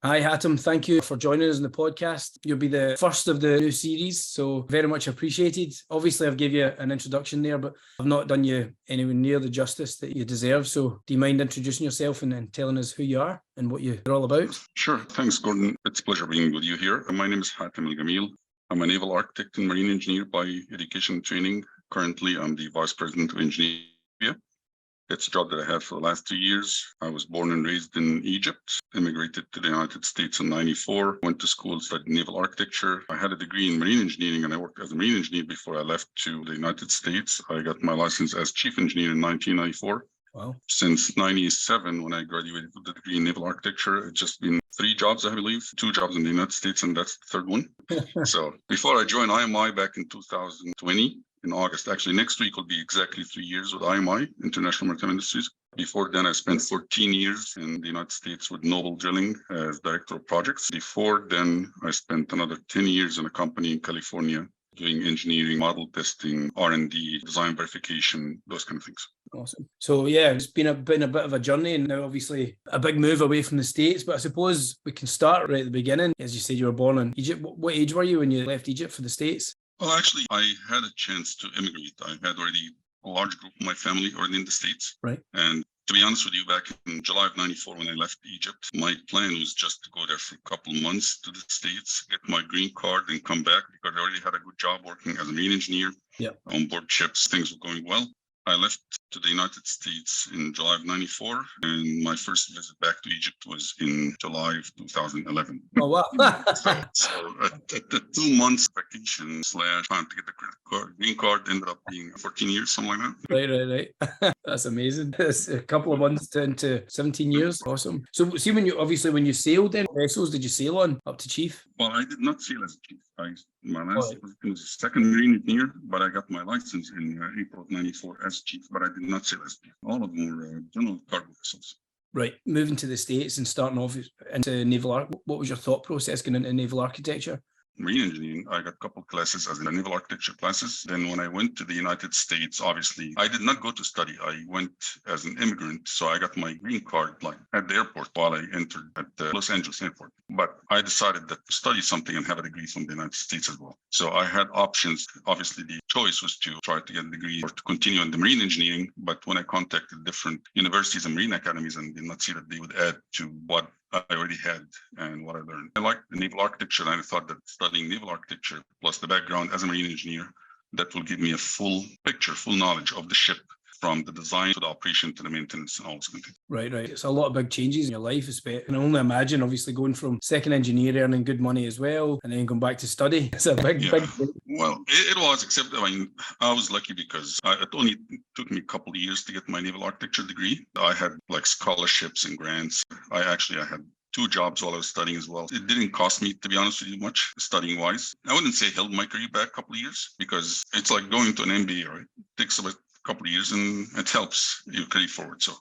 Hi, Hatem. Thank you for joining us in the podcast. You'll be the first of the new series, so very much appreciated. Obviously, I've gave you an introduction there, but I've not done you anywhere near the justice that you deserve. So do you mind introducing yourself and telling us who you are and what you're all about? Sure. Thanks, Gordon. It's a pleasure being with you here. My name is Hatem Elgameil. I'm a naval architect and marine engineer by education and training. Currently, I'm the vice president of engineering. It's a job that I had for the last 2 years. I was born and raised in Egypt, immigrated to the United States in '94, went to school, studied naval architecture. I had a degree in marine engineering and I worked as a marine engineer before I left to the United States. I got my license as chief engineer in 1994. Wow. Since 97, when I graduated with the degree in naval architecture, it's just been 3 jobs, I believe, 2 jobs in the United States, and that's the third one. So before I joined IMI back in 2020, in August, actually next week will be exactly 3 years with IMI, International Maritime Industries. Before then, I spent 14 years in the United States with Naval Drilling as director of projects. Before then, I spent another 10 years in a company in California doing engineering, model testing, R&D, design verification, those kind of things. Awesome. So yeah, it's been a bit of a journey, and now obviously a big move away from the States. But I suppose we can start right at the beginning. As you said, you were born in Egypt. What age were you when you left Egypt for the States? Well, actually, I had a chance to immigrate. I had already a large group of my family already in the States. Right. And to be honest with you, back in July of '94, when I left Egypt, my plan was just to go there for a couple of months to the States, get my green card and come back because I already had a good job working as a marine engineer on board ships. Things were going well. I left to the United States in July of '94, and my first visit back to Egypt was in July of 2011. Oh, wow. so the 2 months vacation / trying to get the green card ended up being 14 years, something like that. Right. That's amazing. That's a couple of months into 17 years. Awesome. So see, when you sailed then, vessels did you sail on up to chief? Well, I did not sail as a chief. My last position was a second marine engineer, but I got my license in April of '94 as chief, but I did not sail as chief. All of them were general cargo vessels. Right. Moving to the States and starting off into naval what was your thought process going into naval architecture? Marine engineering, I got a couple of classes as in the naval architecture classes. Then when I went to the United States, obviously, I did not go to study. I went as an immigrant. So I got my green card at the airport while I entered at the Los Angeles airport. But I decided that to study something and have a degree from the United States as well. So I had options. Obviously, the choice was to try to get a degree or to continue in the marine engineering. But when I contacted different universities and marine academies and did not see that they would add to what I already had and what I learned. I liked the naval architecture, and I thought that studying naval architecture plus the background as a marine engineer, that will give me a full picture, full knowledge of the ship from the design to the operation to the maintenance and all this kind of thing. Right. It's a lot of big changes in your life. I can only imagine, obviously, going from second engineer earning good money as well and then going back to study. It's a big. Well, it was, except I was lucky because it only took me a couple of years to get my naval architecture degree. I had scholarships and grants. I had 2 jobs while I was studying as well. It didn't cost me, to be honest with you, much studying wise. I wouldn't say held my career back a couple of years because it's like going to an MBA, right? It takes about a couple of years and it helps your career forward. So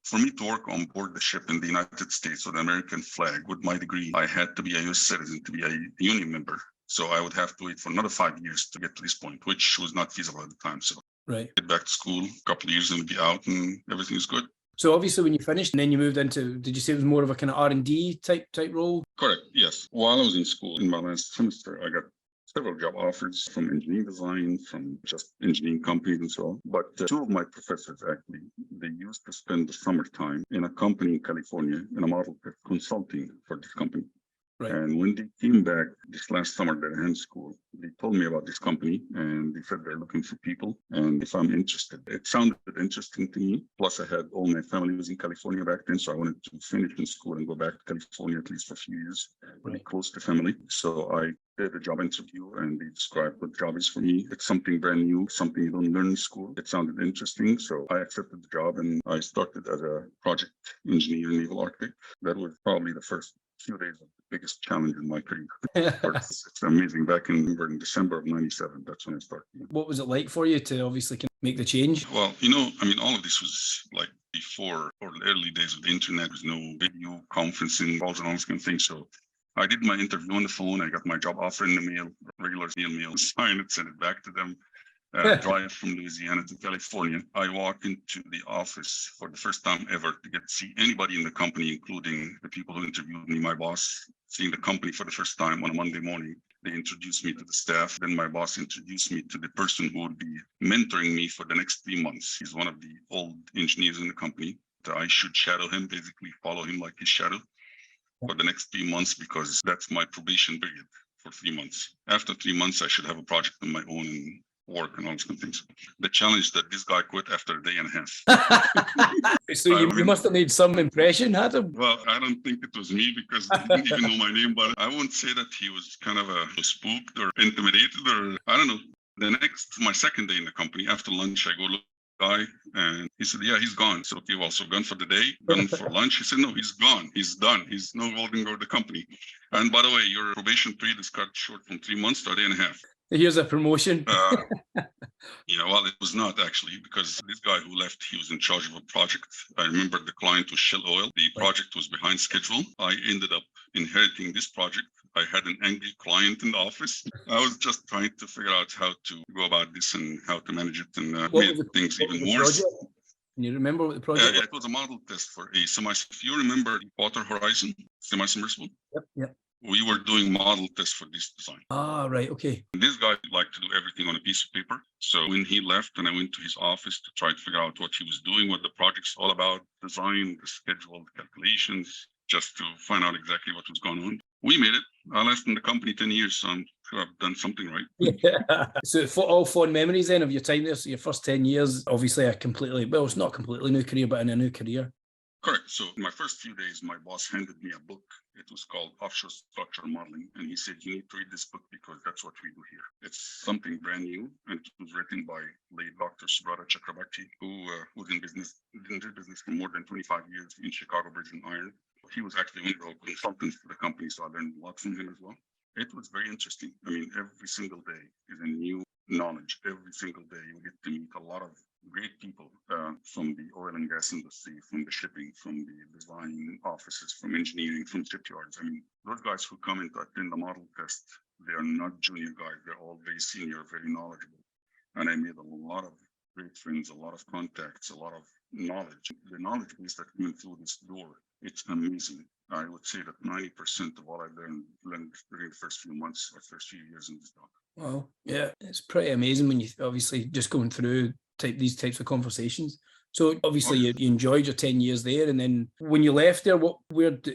for me to work on board the ship in the United States with the American flag with my degree, I had to be a U.S. citizen to be a union member. So I would have to wait for another 5 years to get to this point, which was not feasible at the time. So get back to school, a couple of years and be out and everything is good. So obviously when you finished and then you moved into, did you say it was more of a kind of R&D type role? Correct, yes. While I was in school in my last semester, I got several job offers from engineering design, from just engineering companies and so on. But 2 of my professors, actually, they used to spend the summertime in a company in California in a model consulting for this company. Right. And when they came back this last summer at their hand school, they told me about this company and they said they're looking for people and if I'm interested. It sounded interesting to me. Plus, I had all my family was in California back then, so I wanted to finish in school and go back to California at least for a few years, close to family. So I did a job interview and they described what the job is for me. It's something brand new, something you don't learn in school. It sounded interesting, so I accepted the job and I started as a project engineer, naval architect. That was probably the first few days of the biggest challenge in my career. It's amazing. Back in December of '97, that's when I started. What was it like for you to obviously make the change? Well, all of this was like before or the early days of the internet. There's no video conferencing, calls and all this kind of thing. So I did my interview on the phone. I got my job offer in the mail, regular mail, signed it, sent it back to them. drive from Louisiana to California. I walk into the office for the first time ever to get to see anybody in the company, including the people who interviewed me, my boss, seeing the company for the first time on a Monday morning. They introduced me to the staff. Then my boss introduced me to the person who would be mentoring me for the next 3 months. He's one of the old engineers in the company. I should shadow him, basically follow him like his shadow for the next 3 months, because that's my probation period for 3 months. After 3 months, I should have a project of my own and work and all those kind of things. The challenge that this guy quit after a day and a half. So you must have made some impression, Hatem. Well, I don't think it was me, because he didn't even know my name, but I won't say that he was kind of spooked or intimidated, or I don't know. My second day in the company, after lunch, I go look at the guy and he said, yeah, he's gone. I said, okay, well, so gone for the day, gone for lunch? He said, no, he's gone. He's done. He's no longer with the company. And by the way, your probation period is cut short from 3 months to a day and a half. Here's a promotion. Yeah, well, it was not actually, because this guy who left, he was in charge of a project. I remember the client was Shell Oil. The project was behind schedule. I ended up inheriting this project. I had an angry client in the office. I was just trying to figure out how to go about this and how to manage it, and made things even worse. Can you remember what the project was? It was a model test for a if you remember Deepwater Horizon, semi-submersible? Yep. We were doing model tests for this design. Ah, right, okay. This guy liked to do everything on a piece of paper. So when he left and I went to his office to try to figure out what he was doing, what the project's all about, design, the schedule, the calculations, just to find out exactly what was going on. We made it. I lasted in the company 10 years, so I'm sure I've done something right. Yeah. So for all fond memories then of your time there, so your first 10 years, obviously it's not a completely new career, but in a new career. Correct. So in my first few days, my boss handed me a book. It was called Offshore Structure Modeling. And he said, you need to read this book because that's what we do here. It's something brand new. And it was written by late Dr. Subrata Chakrabarti, who was in business for more than 25 years in Chicago Bridge and Iron. He was actually one of the consultants for the company, so I learned a lot from him as well. It was very interesting. I mean, every single day is a new knowledge. Every single day you get to meet a lot of great people from the oil and gas industry, from the shipping, from the design offices, from engineering, from shipyards. I mean, those guys who come in to attend the model test, they are not junior guys. They're all very senior, very knowledgeable. And I made a lot of great friends, a lot of contacts, a lot of knowledge. The knowledge base that came through this door, it's amazing. I would say that 90% of what I learned during the first few months or first few years in this job. Well, yeah, it's pretty amazing when you obviously just going through these types of conversations. So obviously you enjoyed your 10 years there, and then when you left there,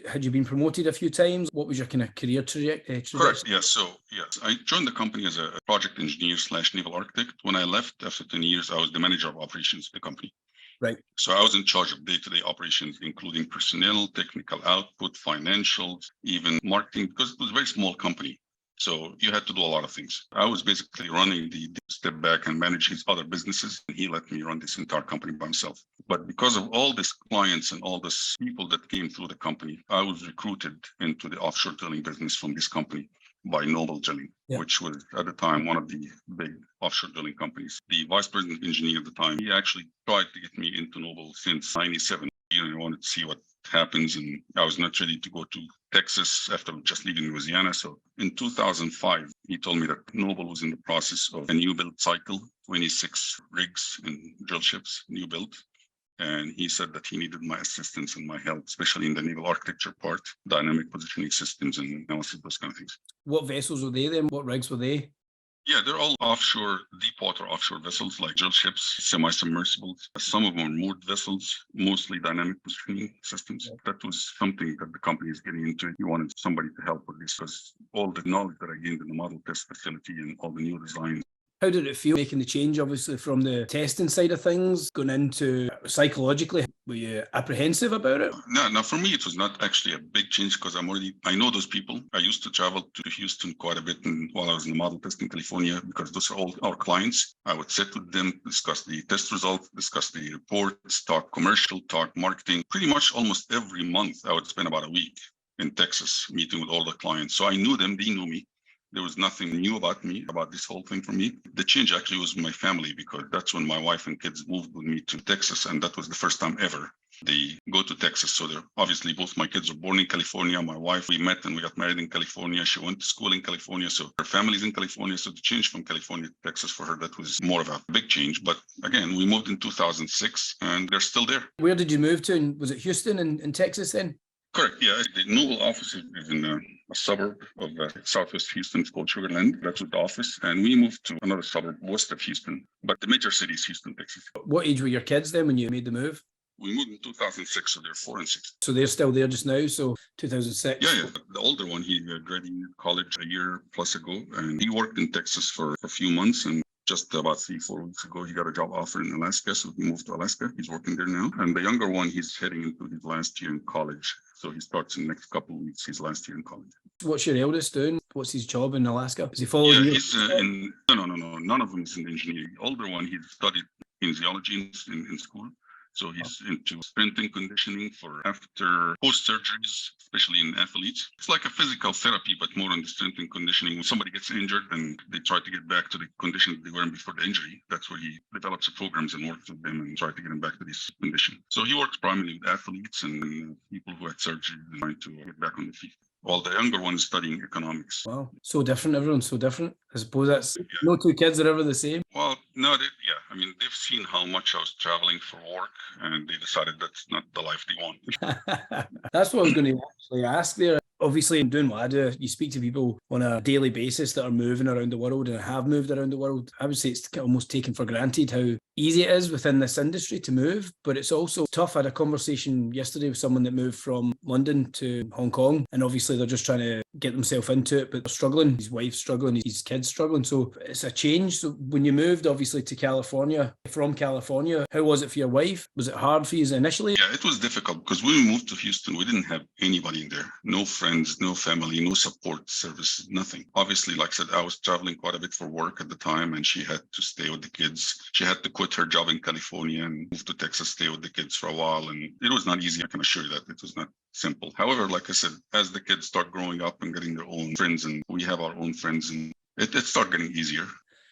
had you been promoted a few times? What was your kind of career trajectory? Correct. Yeah. So yes, I joined the company as a project engineer / naval architect. When I left after 10 years, I was the manager of operations of the company. Right. So I was in charge of day-to-day operations, including personnel, technical output, financials, even marketing, because it was a very small company. So you had to do a lot of things. I was basically running the step back and manage his other businesses. And he let me run this entire company by himself. But because of all these clients and all these people that came through the company, I was recruited into the offshore drilling business from this company by Naval, which was at the time one of the big offshore drilling companies. The vice president engineer at the time, he actually tried to get me into Naval since '97. I wanted to see what happens, and I was not ready to go to Texas after just leaving Louisiana. So in 2005, he told me that Naval was in the process of a new build cycle, 26 rigs and drill ships, new build. And he said that he needed my assistance and my help, especially in the naval architecture part, dynamic positioning systems and analysis, those kind of things. What vessels were they then? What rigs were they? Yeah, they're all deep water offshore vessels like drill ships, semi-submersibles. Some of them are moored vessels, mostly dynamic positioning systems. Yeah. That was something that the company is getting into. He wanted somebody to help with this because all the knowledge that I gained in the model test facility and all the new designs. How did it feel making the change, obviously, from the testing side of things, going into psychologically? Were you apprehensive about it? No, for me, it was not actually a big change because I know those people. I used to travel to Houston quite a bit while I was in the model test in California because those are all our clients. I would sit with them, discuss the test results, discuss the reports, talk commercial, talk marketing. Pretty much almost every month, I would spend about a week in Texas meeting with all the clients. So I knew them, they knew me. There was nothing new about me, about this whole thing for me. The change actually was my family, because that's when my wife and kids moved with me to Texas. And that was the first time ever they go to Texas. So they're obviously, both my kids were born in California. My wife, we met and we got married in California. She went to school in California. So her family's in California. So the change from California to Texas for her, that was more of a big change. But again, we moved in 2006 and they're still there. Where did you move to? And was it Houston in Texas then? Correct. Yeah. The Naval office is in a suburb of southwest Houston. It's called Sugar Land. That's the office. And we moved to another suburb west of Houston. But the major city is Houston, Texas. What age were your kids then when you made the move? We moved in 2006, so they're 4 and 6. So they're still there just now, so 2006? Yeah. The older one, he graduated college a year plus ago, and he worked in Texas for a few months, and just about 3-4 weeks ago, he got a job offer in Alaska, so he moved to Alaska. He's working there now. And the younger one, he's heading into his last year in college, so he starts in the next couple of weeks, his last year in college. What's your eldest doing? What's his job in Alaska? Is he following you? He's no. None of them is in engineering. The older one, he studied kinesiology in school. So he's into strength and conditioning for after post-surgeries, especially in athletes. It's like a physical therapy, but more on the strength and conditioning. When somebody gets injured and they try to get back to the condition they were in before the injury, that's where he develops the programs and works with them and try to get them back to this condition. So he works primarily with athletes and people who had surgery and trying to get back on the feet. While the younger one is studying economics. Wow, so different. Everyone's so different. I suppose that's no two kids are ever the same. Well, no, they've seen how much I was traveling for work, and they decided that's not the life they want. That's what I was going to actually ask there. Obviously, in doing what I do, you speak to people on a daily basis that are moving around the world and have moved around the world. I would say it's almost taken for granted how easy it is within this industry to move, but it's also tough. I had a conversation yesterday with someone that moved from London to Hong Kong, and obviously they're just trying to get themselves into it, but they're struggling. His wife's struggling, his kids struggling. So it's a change. So when you moved, obviously, to California, from California, how was it for your wife? Was it hard for you initially? Yeah, it was difficult because when we moved to Houston, we didn't have anybody in there. No friends, no family, no support services, nothing. Obviously, like I said, I was traveling quite a bit for work at the time, and she had to stay with the kids. She had to quit her job in California and move to Texas, stay with the kids for a while. And it was not easy. I can assure you that it was not simple. However, like I said, as the kids start growing up and getting their own friends, and we have our own friends, and it started getting easier.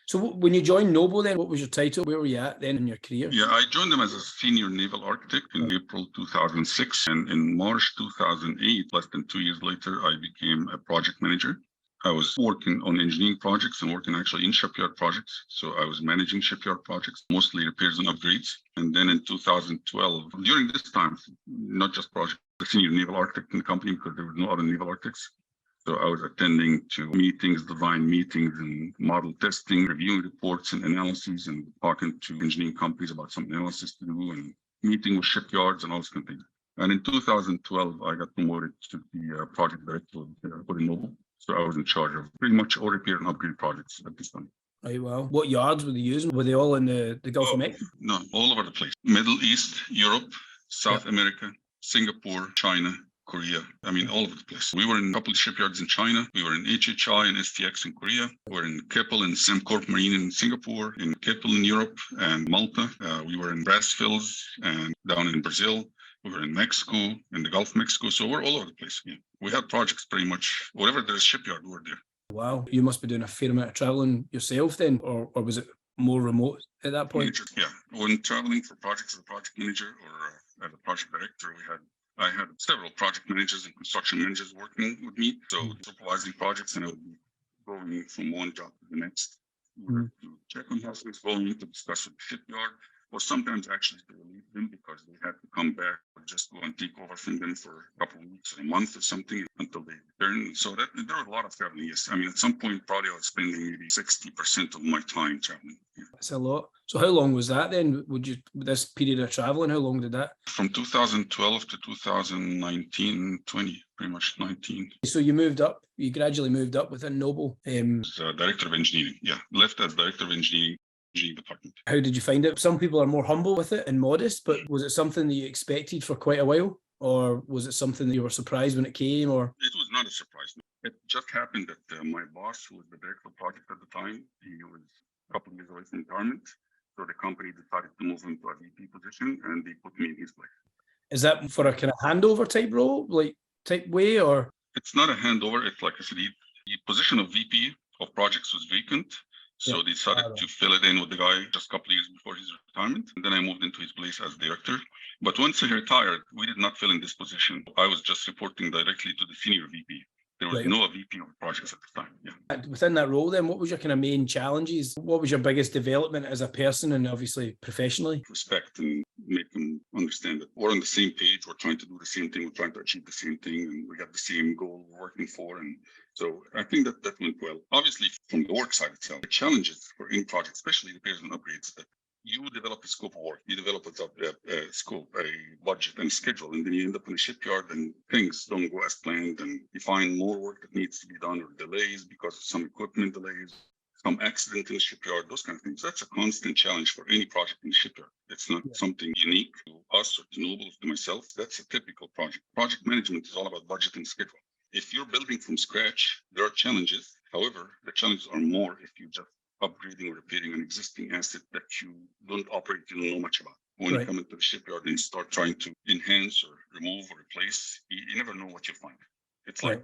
So when you joined Naval then, what was your title? Where were you at then in your career? Yeah, I joined them as a senior naval architect in April 2006. And in March 2008, less than 2 years later, I became a project manager. I was working on engineering projects and working actually in shipyard projects. So I was managing shipyard projects, mostly repairs and upgrades. And then in 2012, during this time, not just project, the senior naval architect in the company, because there were no other naval architects. So I was attending to meetings, design meetings and model testing, reviewing reports and analyses, and talking to engineering companies about some analysis to do, and meeting with shipyards and all those kind of things. And in 2012, I got promoted to the project director for the Naval. So I was in charge of pretty much all repair and upgrade projects at this time. Right, well, what yards were they using? Were they all in the Gulf of Mexico? No, all over the place. Middle East, Europe, South America, Singapore, China, Korea. I mean, all over the place. We were in a couple of shipyards in China. We were in HHI and STX in Korea. We were in Keppel and Sembcorp Marine in Singapore, in Keppel in Europe and Malta. We were in Brassfields and down in Brazil. We were in Mexico, in the Gulf of Mexico. So we're all over the place. Yeah. We had projects pretty much, wherever there's a shipyard, we were there. Wow. You must be doing a fair amount of traveling yourself then, or was it more remote at that point? Yeah. When traveling for projects as a project manager or as a project director, I had several project managers and construction managers working with me. So supervising projects, and I would be going from one job to the next. To check on how things going, to discuss with the shipyard, or sometimes actually to relieve them because they had to come back or just go and take over from them for a couple of weeks or a month or something until they return. So that there was a lot of traveling, yes. I mean, at some point, probably I was spending maybe 60% of my time traveling. Yeah. That's a lot. So how long was that then? This period of traveling, how long did that? From 2012 to 2019, 20, pretty much 19. So you gradually moved up within Naval. As director of engineering, left as director of engineering department. How did you find it? Some people are more humble with it and modest, but was it something that you expected for quite a while? Or was it something that you were surprised when it came? Or it was not a surprise. It just happened that my boss, who was the director of project at the time, he was a couple of years away from retirement. So the company decided to move him to a VP position, and they put me in his place. Is that for a kind of handover type role, like type way, or? It's not a handover. It's like I said, The position of VP of projects was vacant. So Yeah. they decided to fill it in with the guy just a couple of years before his retirement. And then I moved into his place as director. But once he retired, we did not fill in this position. I was just reporting directly to the senior VP. There was no VP of projects at the time. Yeah. And within that role, then, what was your kind of main challenges? What was your biggest development as a person and obviously professionally? Respect and make them understand that we're on the same page. We're trying to do the same thing. We're trying to achieve the same thing, and we got the same goal we're working for. And so I think that went well. Obviously, from the work side itself, the challenges for any project, especially repairs and upgrades, that you develop a scope of work, you develop a scope, a budget and schedule, and then you end up in a shipyard and things don't go as planned, and you find more work that needs to be done or delays because of some equipment delays, some accident in the shipyard, those kind of things. That's a constant challenge for any project in the shipyard. It's not something unique to us or to Noble or to myself. That's a typical project. Project management is all about budget and schedule. If you're building from scratch, there are challenges. However, the challenges are more if you just upgrading or repairing an existing asset that you don't operate, you don't know much about. When you come into the shipyard and start trying to enhance or remove or replace, you never know what you find. It's like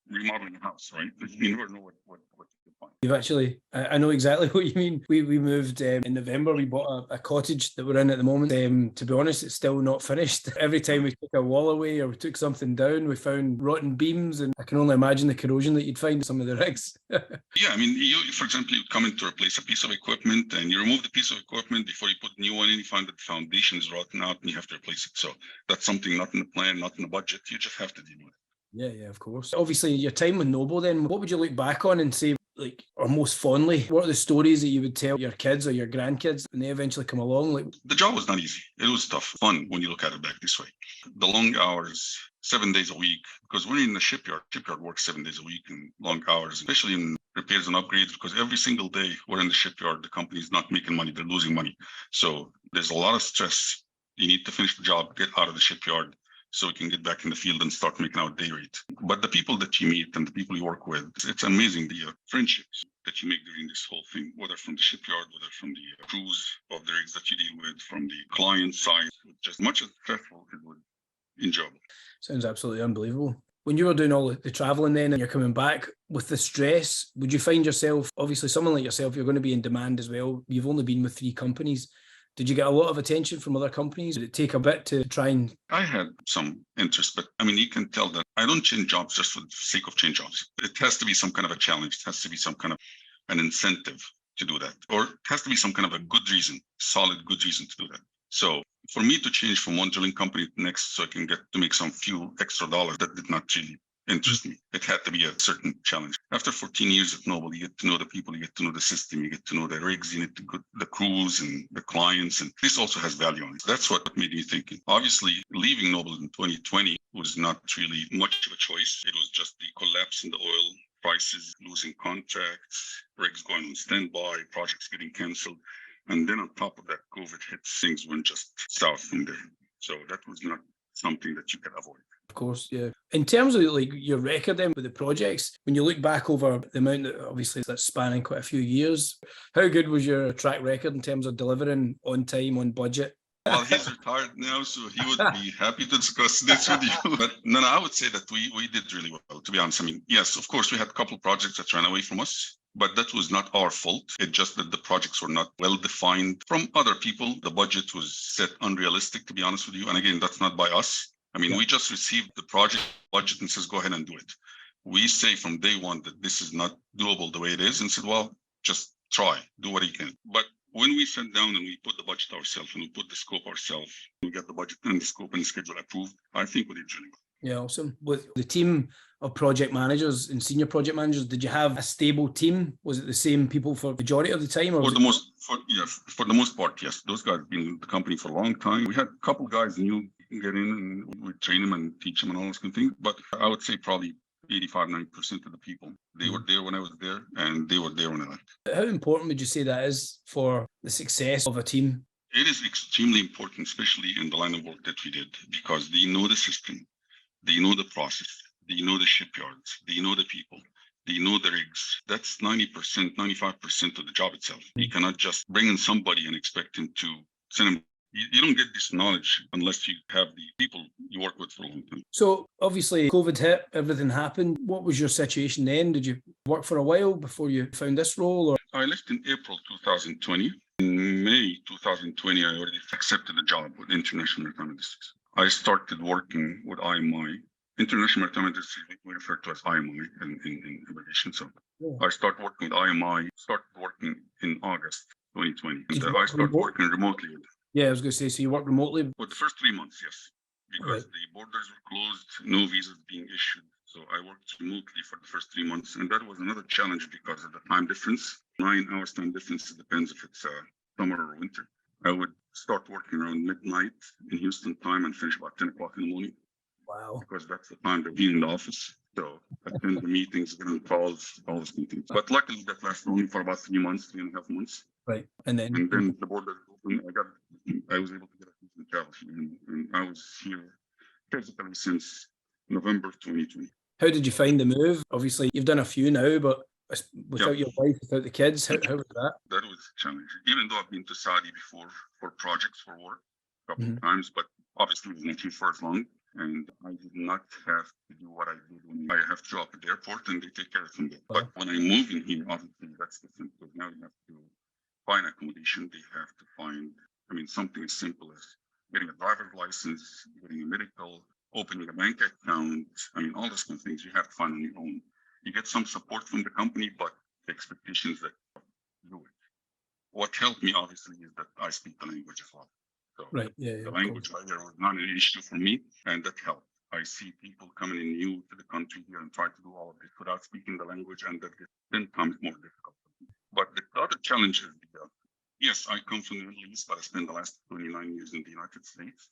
remodeling a house, right? You never know what you find. You've actually, I know exactly what you mean. We moved in November. We bought a cottage that we're in at the moment. To be honest, it's still not finished. Every time we took a wall away or we took something down, we found rotten beams, and I can only imagine the corrosion that you'd find in some of the rigs. Yeah, I mean, you, for example, you come in to replace a piece of equipment and you remove the piece of equipment before you put the new one in, you find that the foundation is rotten out and you have to replace it. So that's something not in the plan, not in the budget. You just have to deal with it. Yeah, of course. Obviously, your time with Noble then, what would you look back on and say, like, or most fondly, what are the stories that you would tell your kids or your grandkids when they eventually come along? Like, the job was not easy. It was tough, fun when you look at it back this way. The long hours, 7 days a week, because we're in the shipyard. Shipyard works 7 days a week and long hours, especially in repairs and upgrades, because every single day we're in the shipyard, the company's not making money, they're losing money. So there's a lot of stress. You need to finish the job, get out of the shipyard, so we can get back in the field and start making our day rate. But the people that you meet and the people you work with, it's amazing, the friendships that you make during this whole thing, whether from the shipyard, whether from the crews of the rigs that you deal with, from the client side, just much as stressful as it would enjoyable. Sounds absolutely unbelievable. When you were doing all the traveling then and you're coming back with the stress, would you find yourself, obviously someone like yourself, you're going to be in demand as well. You've only been with 3 companies. Did you get a lot of attention from other companies? Did it take a bit to try and... I had some interest, but I mean, you can tell that I don't change jobs just for the sake of change jobs. It has to be some kind of a challenge. It has to be some kind of an incentive to do that. Or it has to be some kind of a good reason, solid good reason to do that. So for me to change from one drilling company to the next so I can get to make some few extra dollars, that did not really interest me. It had to be a certain challenge. After 14 years at Noble, you get to know the people, you get to know the system, you get to know the rigs, you get to know the crews and the clients, and this also has value on it. That's what made me think. Obviously, leaving Noble in 2020 was not really much of a choice. It was just the collapse in the oil prices, losing contracts, rigs going on standby, projects getting canceled. And then on top of that, COVID hit, things went just south from there. So that was not something that you could avoid. Of course, yeah. In terms of like your record then with the projects, when you look back over the amount that obviously that's spanning quite a few years, how good was your track record in terms of delivering on time, on budget? Well, he's retired now, so he would be happy to discuss this with you. But no, I would say that we did really well, to be honest. I mean, yes, of course, we had a couple of projects that ran away from us, but that was not our fault. It's just that the projects were not well defined from other people. The budget was set unrealistic, to be honest with you. And again, that's not by us. I mean, we just received the project budget and says, go ahead and do it. We say from day one that this is not doable the way it is and said, well, just try, do what you can. But when we sat down and we put the budget ourselves and we put the scope ourselves, we got the budget and the scope and the schedule approved, I think we did really well. Yeah, awesome. With the team of project managers and senior project managers, did you have a stable team? Was it the same people for the majority of the time? Or for the most part, yes. Those guys have been in the company for a long time. We had a couple of guys new get in and we train them and teach them and all those kind of things. But I would say probably 85-90% of the people, they were there when I was there and they were there when I left. How important would you say that is for the success of a team? It is extremely important, especially in the line of work that we did, because they know the system, they know the process, they know the shipyards, they know the people, they know the rigs. That's 90%, 95% of the job itself. You cannot just bring in somebody and expect him to send him You don't get this knowledge unless you have the people you work with for a long time. So obviously COVID hit, everything happened. What was your situation then? Did you work for a while before you found this role? Or I left in April 2020. In May 2020, I already accepted a job with International Maritime Industries. I started working with IMI. International Maritime Industries, we refer to as IMI in abbreviation. So I started working with IMI, started working in August 2020. And I started working remotely with them. Yeah, I was going to say, so you work remotely? For the first 3 months, yes, because the borders were closed, no visas being issued. So I worked remotely for the first 3 months. And that was another challenge because of the time difference. 9 hours time difference, it depends if it's summer or winter. I would start working around midnight in Houston time and finish about 10 o'clock in the morning. Wow. Because that's the time to be in the office. So attend the meetings, get on calls, all those things. But luckily that lasted only for about 3 months, 3.5 months. Right. And then the border opened. I was able to get a decent travel, and I was here physically since November 2020. How did you find the move? Obviously, you've done a few now, but without your wife, without the kids, how was that? That was challenging. Even though I've been to Saudi before for projects, for work, a couple of times, but obviously it was not too for as long. And I did not have to do what I did when I have to show up at the airport and they take care of them there. But when I move in here, obviously that's different because now you have to find accommodation. They have to find, something as simple as getting a driver's license, getting a medical, opening a bank account. All those kind of things you have to find on your own. You get some support from the company, but the expectation is that you do it. What helped me, obviously, is that I speak the language as well. So the language barrier was not an issue for me, and that helped. I see people coming in new to the country here and try to do all of this without speaking the language, and that gets 10 times more difficult. But the other challenge is, yes, I come from the Middle East, but I spent the last 29 years in the United States.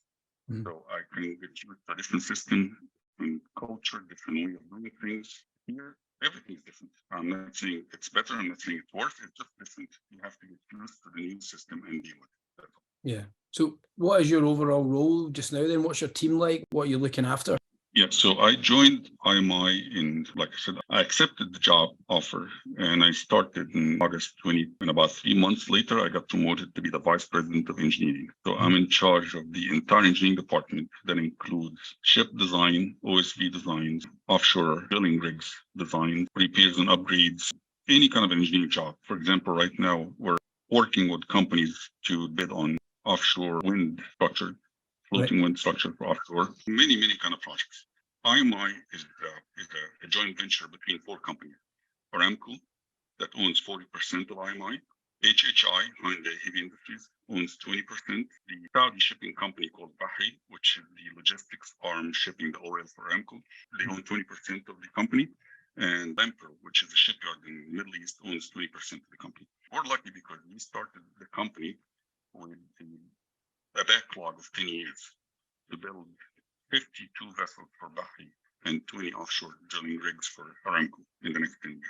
So I can get used to a different system, different culture, different way of doing things. Here, everything is different. I'm not saying it's better, I'm not saying it's worse, it's just different. You have to get used to the new system and deal with it. Yeah. So what is your overall role just now then? What's your team like? What are you looking after? Yeah, so I joined IMI in, like I said, I accepted the job offer and I started in August 20. And about 3 months later, I got promoted to be the vice president of engineering. So I'm in charge of the entire engineering department that includes ship design, OSV designs, offshore drilling rigs design, repairs and upgrades, any kind of engineering job. For example, right now, we're working with companies to bid on offshore wind structure, floating wind structure for offshore, many kind of projects. IMI is a joint venture between 4 companies. Aramco, that owns 40% of IMI. HHI, Hyundai Heavy Industries, owns 20%. The Saudi shipping company called Bahri, which is the logistics arm shipping the oil for Aramco, they own 20% of the company. And Naval, which is a shipyard in the Middle East, owns 20% of the company. We're lucky because we started the company with a backlog of 10 years to build 52 vessels for Bahri and 20 offshore drilling rigs for Aramco in the next 10 years.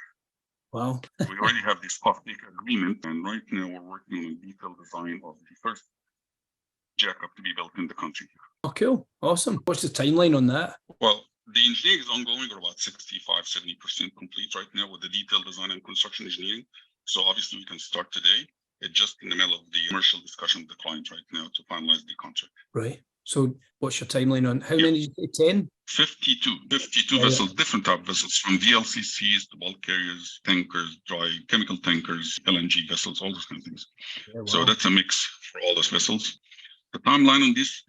Wow. We already have this offtake agreement, and right now we're working on a detailed design of the first jackup to be built in the country. Oh, cool. Awesome. What's the timeline on that? Well, the engineering is ongoing. We're about 65-70% complete right now with the detailed design and construction engineering. So obviously we can start today. It's just in the middle of the commercial discussion with the client right now to finalize the contract. Right. So what's your timeline on how many did you say? 10? 52 vessels, different type of vessels, from VLCCs to bulk carriers, tankers, dry chemical tankers, LNG vessels, all those kind of things. Yeah, wow. So that's a mix for all those vessels. The timeline on this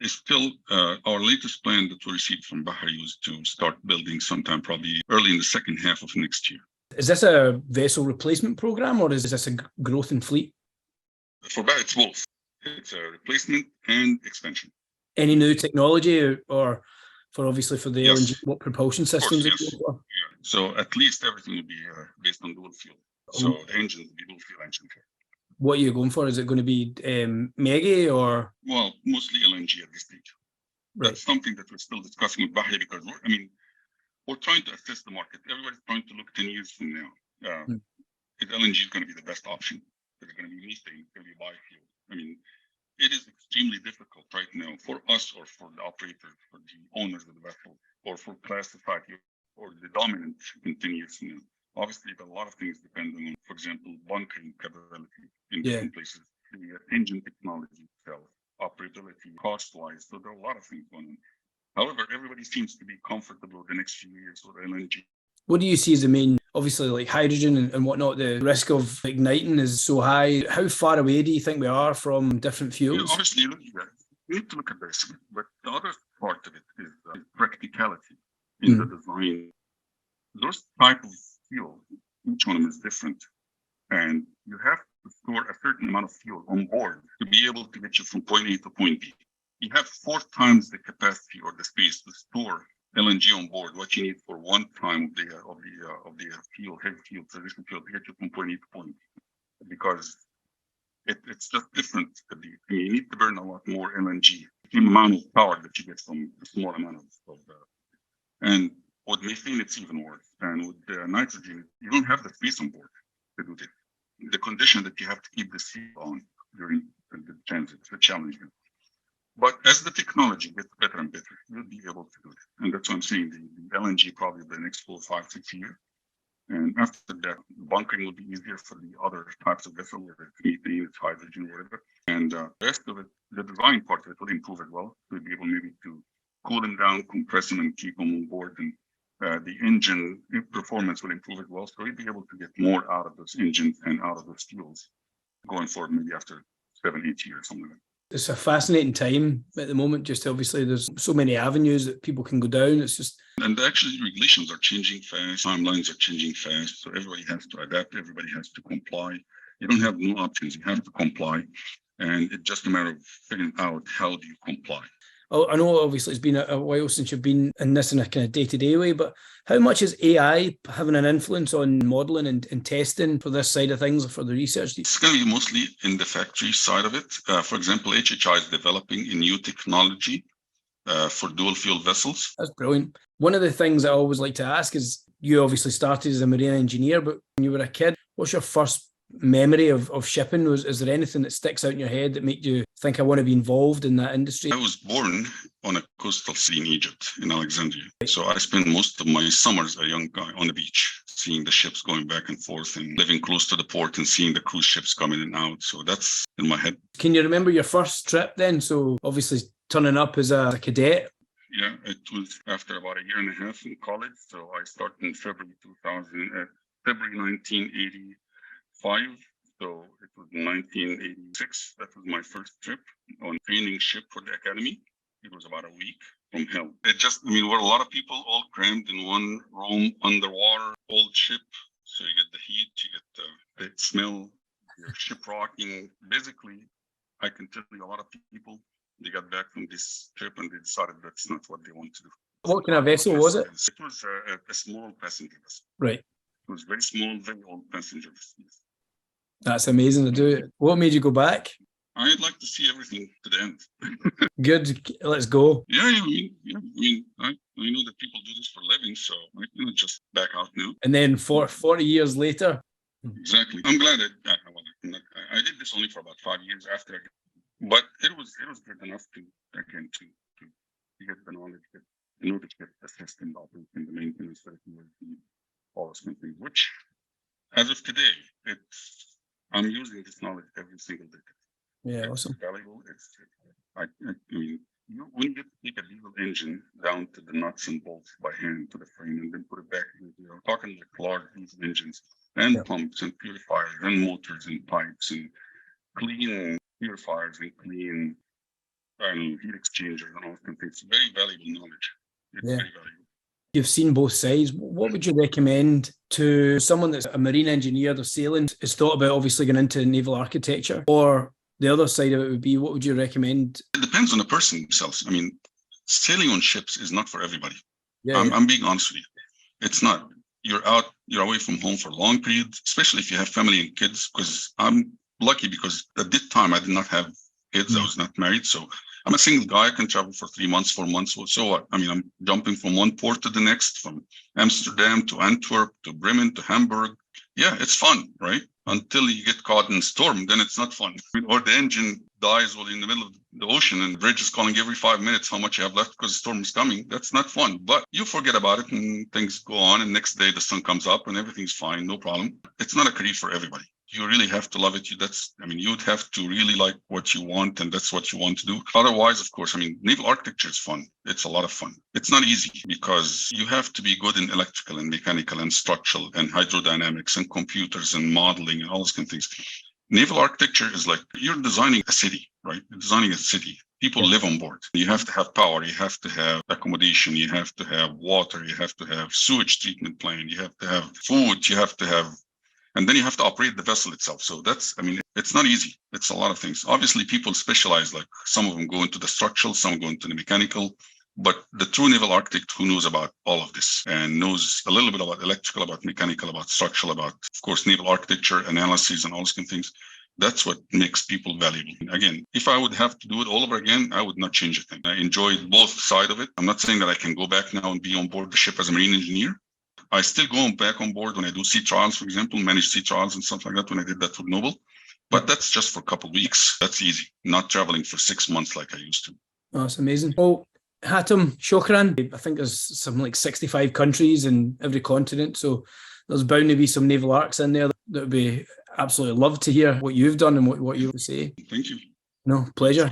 is still our latest plan that we received from Bahri was to start building sometime probably early in the second half of next year. Is this a vessel replacement program or is this a growth in fleet? For Bahri, it's both. It's a replacement and expansion. Any new technology or for obviously for the LNG, what propulsion systems? Course, yes. Yeah. So at least everything will be based on dual fuel. So the engines will be dual fuel engine. What are you going for? Is it going to be MEGI or? Well, mostly LNG at this stage. Right. That's something that we're still discussing with Bahri because we're trying to assess the market. Everybody's trying to look 10 years from now. If LNG is going to be the best option, is it going to be methane? Going to be biofuel? It is extremely difficult right now for us or for the operators, for the owners of the vessel, or for class society, or the dominant in 10 years from now. Obviously, a lot of things depend on, for example, bunkering capability in different places, the engine technology itself, operability, cost-wise. So there are a lot of things going on. However, everybody seems to be comfortable with the next few years with LNG. What do you see as the main, obviously like hydrogen and whatnot, the risk of igniting is so high. How far away do you think we are from different fuels? Obviously, you need to look at this, but the other part of it is practicality in the design. Those type of fuel, each one of them is different. And you have to store a certain amount of fuel on board to be able to get you from point A to point B. You have 4 times the capacity or the space to store LNG on board, what you need for one time of the fuel, heavy fuel, traditional fuel, to get you from point A to point B. Because it's just different. You need to burn a lot more LNG, the amount of power that you get from a small amount of and with methane, it's even worse. And with nitrogen, you don't have the space on board to do that. The condition that you have to keep the fuel on during the transit, the challenge. But as the technology gets better and better, you'll be able to do it. And that's what I'm saying. The LNG probably the next 4, 5, 6 years. And after that, bunkering will be easier for the other types of vessel, whether it's methane, it's hydrogen, whatever. And the rest of it, the design part of it will improve as well. We'll be able maybe to cool them down, compress them, and keep them on board. And the engine performance will improve as well. So we'll be able to get more out of those engines and out of those fuels going forward, maybe after 7, 8 years, something like that. It's a fascinating time at the moment. Just obviously there's so many avenues that people can go down. It's just... And actually regulations are changing fast. Timelines are changing fast. So everybody has to adapt. Everybody has to comply. You don't have no options. You have to comply. And it's just a matter of figuring out how do you comply. Oh, I know obviously it's been a while since you've been in this in a kind of day-to-day way, but how much is AI having an influence on modelling and testing for this side of things, for the research? It's going to be mostly in the factory side of it. For example, HHI is developing a new technology for dual fuel vessels. That's brilliant. One of the things I always like to ask is, you obviously started as a marine engineer, but when you were a kid, what's your first memory of shipping? Is there anything that sticks out in your head that made you think, I want to be involved in that industry? I was born on a coastal city in Egypt, in Alexandria. So I spent most of my summers, a young guy, on the beach, seeing the ships going back and forth and living close to the port and seeing the cruise ships coming in and out. So that's in my head. Can you remember your first trip then? So obviously turning up as a cadet. Yeah, it was after about a year and a half in college. So I started in February 1985. So it was 1986. That was my first trip on training ship for the academy. It was about a week from hell. We're a lot of people all crammed in one room underwater, old ship. So you get the heat, you get the smell, your ship rocking. Basically, I can tell you a lot of people, they got back from this trip and they decided that's not what they want to do. What kind of vessel was it? It was a small passenger vessel. Right. It was very small, very old passenger vessel. That's amazing to do it. What made you go back? I'd like to see everything to the end. Good. Let's go. Yeah, I know that people do this for a living, so I can just back out now. And then 40 years later. Exactly. I'm glad I did this only for about 5 years after, but it was good enough to get the knowledge, get the system, the operation, the maintenance, all those kind of things. Which, as of today, I'm using this knowledge every single day. Yeah, awesome. It's valuable. When you get to take a diesel engine down to the nuts and bolts by hand to the frame and then put it back, you're talking like large diesel engines and pumps and purifiers and motors and pipes and clean purifiers and clean heat exchangers and all that kind of things. It's very valuable knowledge. It's very valuable. You've seen both sides. What would you recommend to someone that's a marine engineer, they're sailing, has thought about obviously going into naval architecture? Or the other side of it would be, what would you recommend? It depends on the person themselves. Sailing on ships is not for everybody. I'm being honest with you. It's not. You're away from home for a long period, especially if you have family and kids, because I'm lucky because at this time I did not have kids. I was not married. So I'm a single guy. I can travel for 3 months, 4 months. So what? I'm jumping from one port to the next, from Amsterdam to Antwerp to Bremen to Hamburg. Yeah, it's fun, right? Until you get caught in a storm, then it's not fun. Or the engine dies while in the middle of the ocean and the bridge is calling every 5 minutes how much you have left because the storm is coming. That's not fun. But you forget about it and things go on. And next day the sun comes up and everything's fine, no problem. It's not a career for everybody. you really have to love it. You'd have to really like what you want, and that's what you want to do. Otherwise, of course, naval architecture is fun. It's a lot of fun. It's not easy because you have to be good in electrical and mechanical and structural and hydrodynamics and computers and modeling and all those kind of things. Naval architecture is like you're designing a city, right? You're designing a city. People live on board. You have to have power. You have to have accommodation. You have to have water. You have to have sewage treatment plant. You have to have food. You have to have, and then you have to operate the vessel itself. So it's not easy. It's a lot of things. Obviously, people specialize, like some of them go into the structural, some go into the mechanical. But the true naval architect who knows about all of this and knows a little bit about electrical, about mechanical, about structural, about, of course, naval architecture, analysis, and all those kind of things, that's what makes people valuable. Again, if I would have to do it all over again, I would not change a thing. I enjoyed both sides of it. I'm not saying that I can go back now and be on board the ship as a marine engineer. I still go back on board when I do sea trials, for example, manage sea trials and stuff like that when I did that with Naval. But that's just for a couple of weeks. That's easy. Not traveling for 6 months like I used to. Oh, that's amazing. Well, Hatem, shukran. I think there's something like 65 countries in every continent. So there's bound to be some naval arcs in there that would be absolutely love to hear what you've done and what you would say. Thank you. No, pleasure.